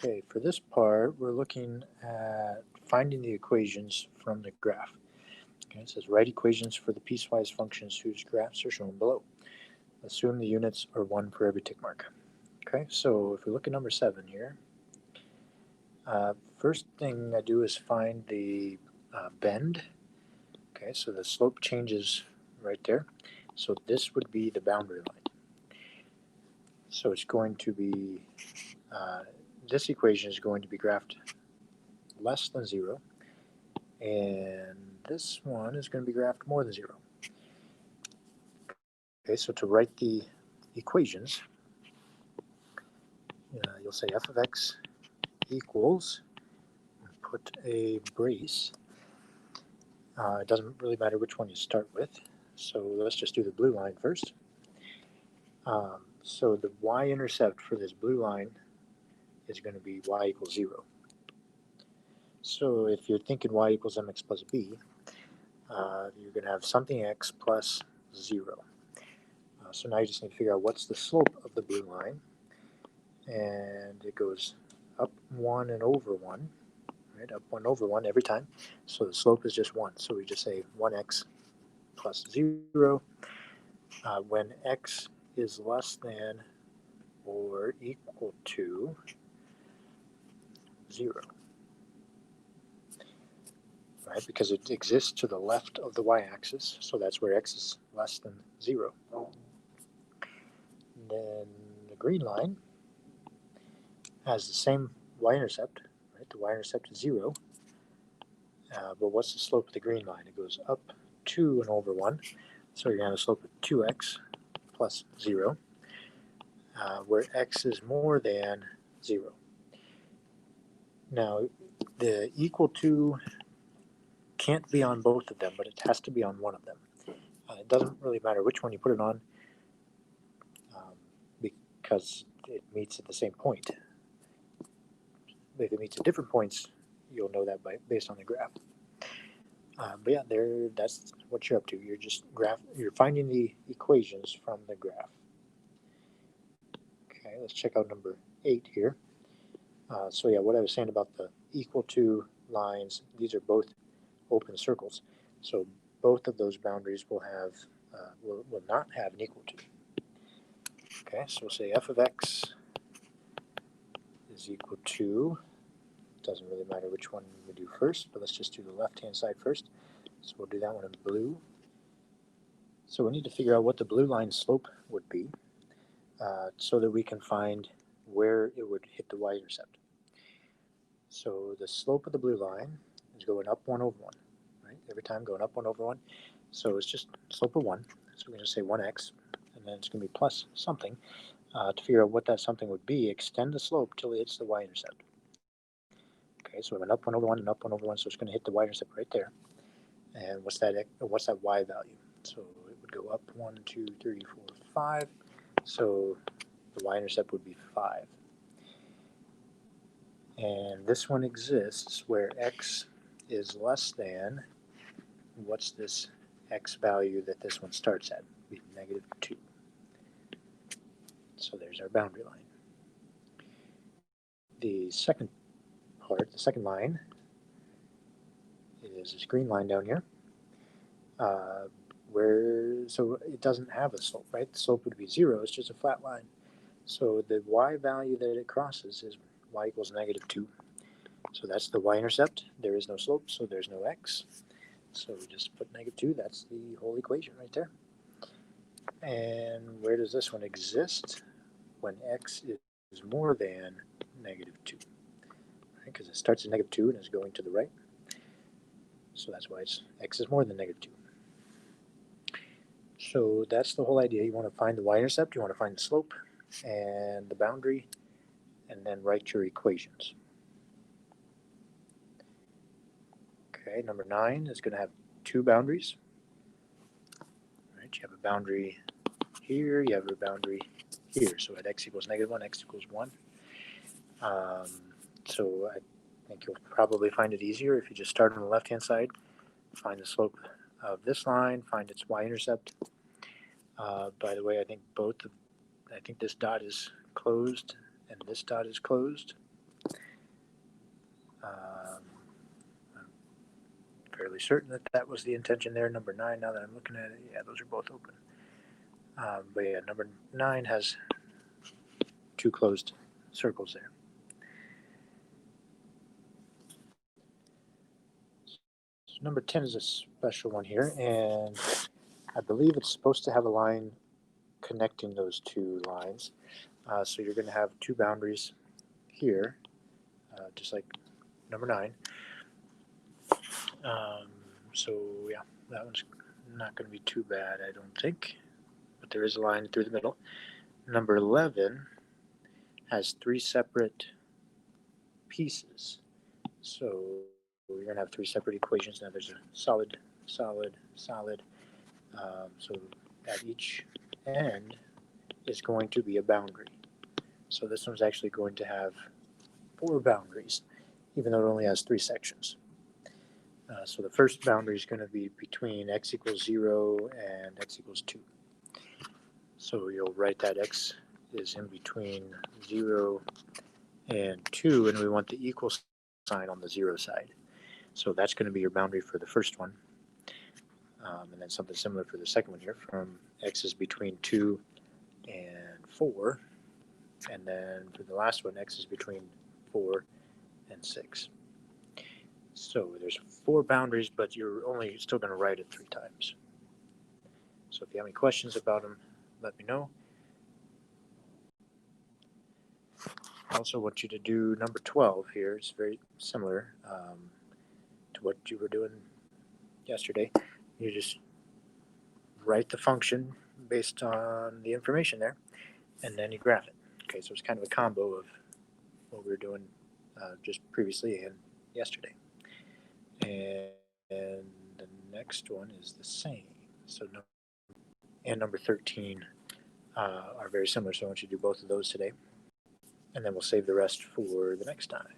Okay, for this part, we're looking at finding the equations from the graph. Okay, it says write equations for the piecewise functions whose graphs are shown below. Assume the units are 1 for every tick mark. Okay, so if we look at number 7 here, first thing I do is find the bend. Okay, so the slope changes right there. So this would be the boundary line. So it's going to be, this equation is going to be graphed less than 0, and this one is going to be graphed more than 0. Okay, so to write the equations, you'll say f of x equals, put a brace. It doesn't really matter which one you start with, so let's just do the blue line first. So the y-intercept for this blue line is going to be y equals 0. So if you're thinking y equals mx plus b, you're going to have something x plus 0. So now you just need to figure out what's the slope of the blue line, and it goes up 1 and over 1, right? Up 1 over 1 every time. So the slope is just 1. So we just say 1x plus 0 when x is less than or equal to 0. Right? Because it exists to the left of the y-axis, so that's where x is less than 0. And then the green line has the same y-intercept, right? The y-intercept is 0, but what's the slope of the green line? It goes up 2 and over 1, so you're going to have a slope of 2x plus 0, where x is more than 0. Now, the equal to can't be on both of them, but it has to be on one of them. It doesn't really matter which one you put it on, because it meets at the same point. If it meets at different points, you'll know that based on the graph. But yeah, that's what you're up to. You're finding the equations from the graph. Okay, let's check out number 8 here. So yeah, what I was saying about the equal to lines, these are both open circles. So both of those boundaries will have will not have an equal to. Okay, so we'll say f of x is equal to, doesn't really matter which one we do first, but let's just do the left-hand side first. So we'll do that one in blue. So we need to figure out what the blue line slope would be so that we can find where it would hit the y-intercept. So the slope of the blue line is going up 1 over 1, right? Every time going up 1 over 1. So it's just slope of 1. So we can just say 1x, and then it's going to be plus something. To figure out what that something would be, extend the slope till it hits the y-intercept. Okay, so we have an up 1 over 1 and up 1 over 1, so it's going to hit the y-intercept right there. And what's that y value? So it would go up 1, 2, 3, 4, 5. So the y-intercept would be 5. And this one exists where x is less than, what's this x value that this one starts at? It would be negative 2. So there's our boundary line. The second part, the second line, is this green line down here, so it doesn't have a slope, right? The slope would be 0, it's just a flat line. So the y value that it crosses is y equals negative 2. So that's the y-intercept. There is no slope, so there's no x. So we just put negative 2, that's the whole equation right there. And where does this one exist? When x is more than negative 2. Because it starts at negative 2 and is going to the right. So that's why x is more than negative 2. So that's the whole idea. You want to find the y-intercept, you want to find the slope and the boundary, and then write your equations. Okay, number 9 is going to have 2 boundaries. Right, you have a boundary here, you have a boundary here. So at x equals negative 1, x equals 1. So I think you'll probably find it easier if you just start on the left-hand side, find the slope of this line, find its y-intercept. By the way, I think this dot is closed and this dot is closed. I'm fairly certain that that was the intention there. Number 9, now that I'm looking at it, yeah, those are both open. But yeah, number 9 has 2 closed circles there. So number 10 is a special one here, and I believe it's supposed to have a line connecting those 2 lines. So you're going to have 2 boundaries here, just like number 9. So yeah, that one's not going to be too bad, I don't think. But there is a line through the middle. Number 11 has 3 separate pieces. So we're going to have 3 separate equations. Now there's a solid, solid, solid. So at each end is going to be a boundary. So this one's actually going to have 4 boundaries, even though it only has 3 sections. So the first boundary is going to be between x equals 0 and x equals 2. So you'll write that x is in between 0 and 2, and we want the equal sign on the 0 side. So that's going to be your boundary for the first one. And then something similar for the second one here, from x is between 2 and 4. And then for the last one, x is between 4 and 6. So there's 4 boundaries, but you're only still going to write it 3 times. So if you have any questions about them, let me know. I also want you to do number 12 here. It's very similar to what you were doing yesterday. You just write the function based on the information there, and then you graph it. Okay, so it's kind of a combo of what we were doing just previously and yesterday. And the next one is the same. So number 13 are very similar, so I want you to do both of those today. And then we'll save the rest for the next time.